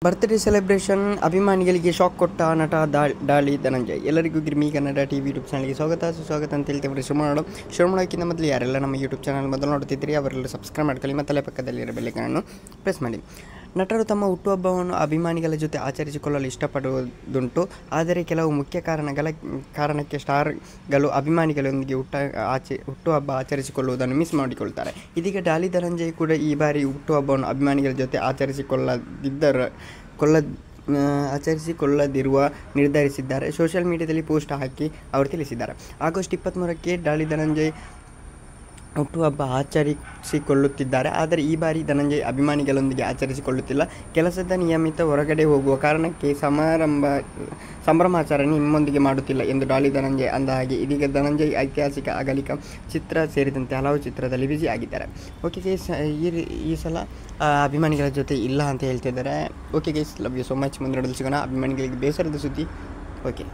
Birthday celebration ಅಭಿಮಾನಿಗಳಿಗೆ shock ಕೊಟ್ಟ ನಟ ಡಾಲಿ ಧನಂಜಯ್. ಎಲ್ಲರಿಗೂ ಗಿರ್ಮಿ ಕನ್ನಡ ಟಿವಿ ಯೂಟ್ಯೂಬ್ ಚಾನಲ್ಗೆ ಸ್ವಾಗತ ಅಂತ ಹೇಳ್ತೇವೆ. ಶುರು ಮಾಡೋಕ್ಕಿಂತ ಮೊದಲು ಯಾರೆಲ್ಲ ನಮ್ಮ ಯೂಟ್ಯೂಬ್ ಚಾನಲ್ ಮೊದಲು ನೋಡ್ತಿದ್ರಿ ಅವರೆಲ್ಲ ಸಬ್ಸ್ಕ್ರೈಬ್ ಮಾಡ್ಕೊಳ್ಳಿ ಮತ್ತು ಪಕ್ಕದಲ್ಲಿರೋ ಬೆಲ್ಲೈಕನ್ ಪ್ರೆಸ್ ಮಾಡಿ. ನಟರು ತಮ್ಮ ಹುಟ್ಟುಹಬ್ಬವನ್ನು ಅಭಿಮಾನಿಗಳ ಜೊತೆ ಆಚರಿಸಿಕೊಳ್ಳಲು ಇಷ್ಟಪಡುವುದುಂಟು. ಆದರೆ ಕೆಲವು ಮುಖ್ಯ ಕಾರಣಕ್ಕೆ ಸ್ಟಾರ್ಗಳು ಅಭಿಮಾನಿಗಳೊಂದಿಗೆ ಹುಟ್ಟುಹಬ್ಬ ಆಚರಿಸಿಕೊಳ್ಳುವುದನ್ನು ಮಿಸ್ ಮಾಡಿಕೊಳ್ತಾರೆ. ಇದೀಗ ಡಾಲಿ ಧನಂಜಯ್ ಕೂಡ ಈ ಬಾರಿ ಹುಟ್ಟುಹಬ್ಬವನ್ನು ಅಭಿಮಾನಿಗಳ ಜೊತೆ ಆಚರಿಸಿಕೊಳ್ಳದಿರುವ ನಿರ್ಧರಿಸಿದ್ದಾರೆ. ಸೋಷಿಯಲ್ ಮೀಡಿಯಾದಲ್ಲಿ ಪೋಸ್ಟ್ ಹಾಕಿ ಅವರು ತಿಳಿಸಿದ್ದಾರೆ. ಆಗಸ್ಟ್ 23ಕ್ಕೆ ಡಾಲಿ ಧನಂಜಯ್ ಹುಟ್ಟುಹಬ್ಬ ಆಚರಿಸಿಕೊಳ್ಳುತ್ತಿದ್ದಾರೆ. ಆದರೆ ಈ ಬಾರಿ ಧನಂಜಯ್ ಅಭಿಮಾನಿಗಳೊಂದಿಗೆ ಆಚರಿಸಿಕೊಳ್ಳುತ್ತಿಲ್ಲ. ಕೆಲಸದ ನಿಯಮಿತ ಹೊರಗಡೆ ಹೋಗುವ ಕಾರಣಕ್ಕೆ ಸಂಭ್ರಮಾಚರಣೆ ನಿಮ್ಮೊಂದಿಗೆ ಮಾಡುತ್ತಿಲ್ಲ ಎಂದು ಡಾಲಿ ಧನಂಜಯ್ ಅಂದ ಹಾಗೆ ಇದೀಗ ಧನಂಜಯ್ ಐತಿಹಾಸಿಕ ಅಗಲಿಕ ಚಿತ್ರ ಸೇರಿದಂತೆ ಹಲವು ಚಿತ್ರದಲ್ಲಿ ಬ್ಯುಸಿ ಆಗಿದ್ದಾರೆ. ಓಕೆ ಗೈಸ್, ಈ ಸಲ ಅಭಿಮಾನಿಗಳ ಜೊತೆ ಇಲ್ಲ ಅಂತ ಹೇಳ್ತಿದ್ದಾರೆ. Okay guys, love you so much. ಮುಂದೆ ನೋಡಲು ಸಿಗೋಣ. ಅಭಿಮಾನಿಗಳಿಗೆ ಬೇಸರದ ಸುದ್ದಿ. ಓಕೆ.